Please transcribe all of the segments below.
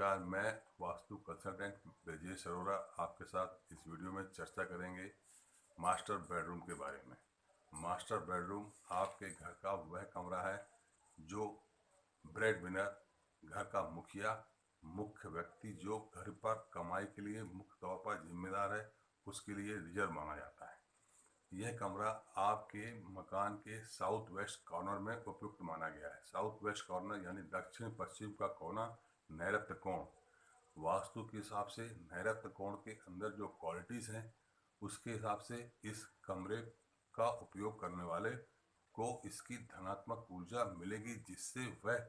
नमस्कार, मैं वास्तु कंसल्टेंट ब्रजेश अरोरा आपके साथ इस वीडियो में चर्चा करेंगे मास्टर बेडरूम के बारे में। मास्टर बेडरूम आपके घर का वह कमरा है जो ब्रेड विनर, घर का मुखिया, मुख्य व्यक्ति जो घर पर कमाई के लिए मुख्य तौर पर जिम्मेदार है, उसके लिए रिजर्व माना जाता है। यह कमरा आपके मकान के साउथ वेस्ट कॉर्नर में उपयुक्त माना गया है। साउथ वेस्ट कॉर्नर यानी दक्षिण पश्चिम का कोना, नैऋत्य कोण। वास्तु के हिसाब से नैऋत्य कोण के अंदर जो क्वालिटीज़ हैं उसके हिसाब से इस कमरे का उपयोग करने वाले को इसकी धनात्मक ऊर्जा मिलेगी, जिससे वह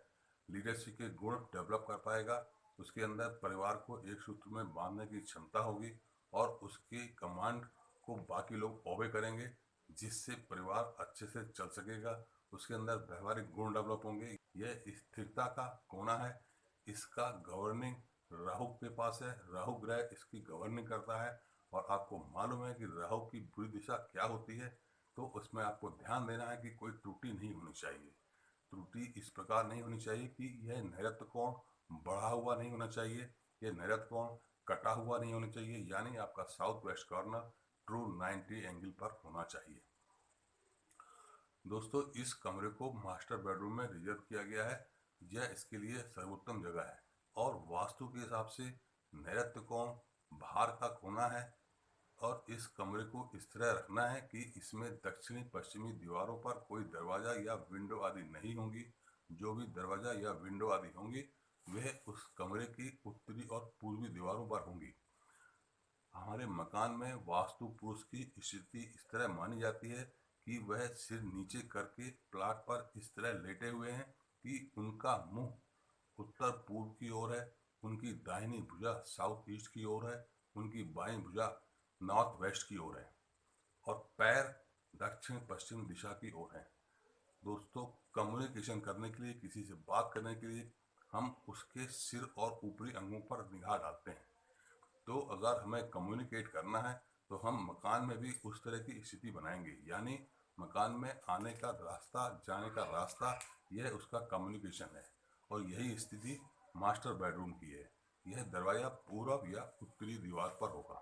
लीडरशिप के गुण डेवलप कर पाएगा। उसके अंदर परिवार को एक सूत्र में बांधने की क्षमता होगी और उसकी कमांड को बाकी लोग ओबे करेंगे, जिससे परिवार अच्छे से चल सकेगा। उसके अंदर व्यवहारिक गुण डेवलप होंगे। यह स्थिरता का कोना है। इसका गवर्निंग राहु के पास है। राहु ग्रह इसकी गवर्निंग करता है और आपको मालूम है कि राहु की बुरी दिशा क्या होती है, तो उसमें आपको ध्यान देना है कि कोई त्रुटि नहीं होनी चाहिए। त्रुटि इस प्रकार नहीं होनी चाहिए कि यह नैऋत्य कोण बढ़ा हुआ नहीं होना चाहिए, यह नैऋत्य कोण कटा हुआ नहीं होना चाहिए, यानी आपका south west corner true 90 angle पर होना चाहिए। दोस्तों, इस कमरे को मास्टर बेडरूम में रिजर्व किया गया है। यह इसके लिए सर्वोत्तम जगह है और वास्तु के हिसाब से नैऋत्य कोण बाहर का कोना है और इस कमरे को इस तरह रखना है कि इसमें दक्षिणी पश्चिमी दीवारों पर कोई दरवाजा या विंडो आदि नहीं होंगी। जो भी दरवाजा या विंडो आदि होंगी वह उस कमरे की उत्तरी और पूर्वी दीवारों पर होंगी। हमारे मकान में वास्तु पुरुष की स्थिति इस तरह मानी जाती है कि वह सिर नीचे करके प्लाट पर इस तरह लेटे हुए हैं कि उनका मुंह उत्तर पूर्व की ओर है, उनकी दाहिनी भुजा साउथ ईस्ट की ओर है, उनकी बाईं भुजा नॉर्थ वेस्ट की ओर है और पैर दक्षिण पश्चिम दिशा की ओर है। दोस्तों, कम्युनिकेशन करने के लिए, किसी से बात करने के लिए हम उसके सिर और ऊपरी अंगों पर निगाह डालते हैं। तो अगर हमें कम्युनिकेट करना है तो हम मकान में भी उस तरह की स्थिति बनाएंगे, यानी मकान में आने का रास्ता, जाने का रास्ता, यह उसका कम्युनिकेशन है। और यही स्थिति मास्टर बेडरूम की है। यह दरवाजा पूर्व या उत्तरी दीवार पर होगा।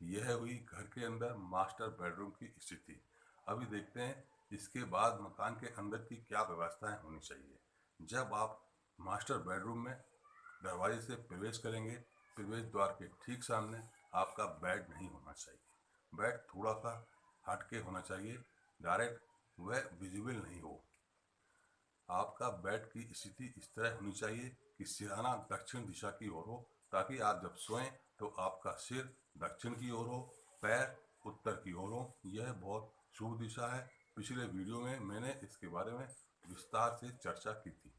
यह हुई घर के अंदर मास्टर बेडरूम की स्थिति। अभी देखते हैं इसके बाद मकान के अंदर की क्या व्यवस्थाएं होनी चाहिए। जब आप मास्टर बेडरूम में दरवाजे से प्रवेश करेंगे, प्रवेश द्वार के ठीक सामने आपका बेड नहीं होना चाहिए। बेड थोड़ा सा हटके होना चाहिए, डायरेक्ट वह विजिबल नहीं हो। आपका बेड की स्थिति इस तरह होनी चाहिए कि सिरहाना दक्षिण दिशा की ओर हो, ताकि आप जब सोएं तो आपका सिर दक्षिण की ओर हो, पैर उत्तर की ओर हो। यह बहुत शुभ दिशा है। पिछले वीडियो में मैंने इसके बारे में विस्तार से चर्चा की थी।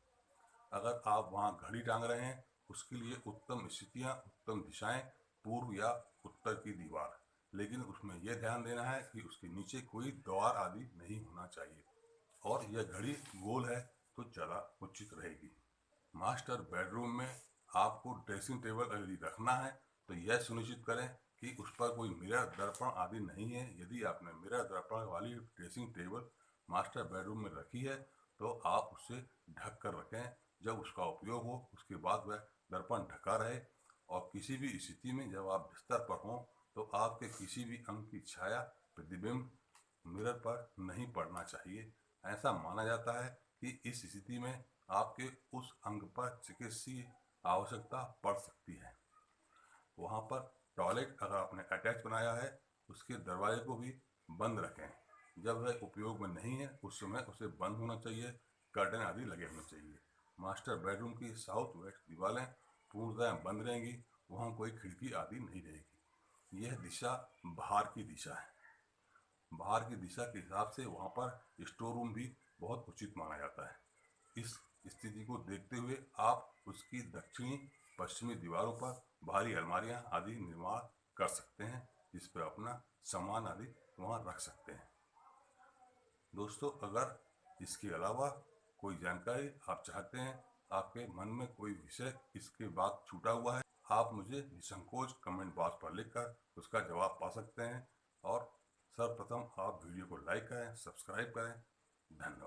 अगर आप वहां घड़ी टांग रहे हैं, उसके लिए उत्तम स्थितियां, उत्तम दिशाएं पूर्व या उत्तर की दीवार, लेकिन उसमें यह ध्यान देना है कि उसके नीचे कोई द्वार आदि नहीं होना चाहिए और यह घड़ी गोल है तो ज़्यादा उचित रहेगी। मास्टर बेडरूम में आपको ड्रेसिंग टेबल यदि रखना है तो यह सुनिश्चित करें कि उस पर कोई मिरर, दर्पण आदि नहीं है। यदि आपने मिरर, दर्पण वाली ड्रेसिंग टेबल मास्टर बेडरूम में रखी है तो आप उसे ढक कर रखें। जब उसका उपयोग हो उसके बाद वह दर्पण ढका रहे और किसी भी स्थिति में जब आप बिस्तर पर हों तो आपके किसी भी अंग की छाया, प्रतिबिंब मिरर पर नहीं पड़ना चाहिए। ऐसा माना जाता है कि इस स्थिति में आपके उस अंग पर चिकित्सीय आवश्यकता पड़ सकती है। वहाँ पर टॉयलेट अगर आपने अटैच बनाया है, उसके दरवाजे को भी बंद रखें। जब वह उपयोग में नहीं है उस समय उसे बंद होना चाहिए, कर्टन आदि लगे होने चाहिए। मास्टर बेडरूम की साउथ वेस्ट दीवारें पूर्णतः बंद रहेंगी, वहाँ कोई खिड़की आदि नहीं रहेगी। यह दिशा बाहर की दिशा है। बाहर की दिशा के हिसाब से वहाँ पर स्टोर रूम भी बहुत उचित माना जाता है। इस स्थिति को देखते हुए आप उसकी दक्षिणी पश्चिमी दीवारों पर भारी अलमारियां आदि निर्माण कर सकते हैं, जिस पर अपना सामान आदि वहाँ रख सकते हैं। दोस्तों, अगर इसके अलावा कोई जानकारी आप चाहते हैं, आपके मन में कोई विषय इसके बाद छूटा हुआ है, आप मुझे निसंकोच कमेंट बॉक्स पर लिखकर उसका जवाब पा सकते हैं। और सर्वप्रथम आप वीडियो को लाइक करें, सब्सक्राइब करें। धन्यवाद।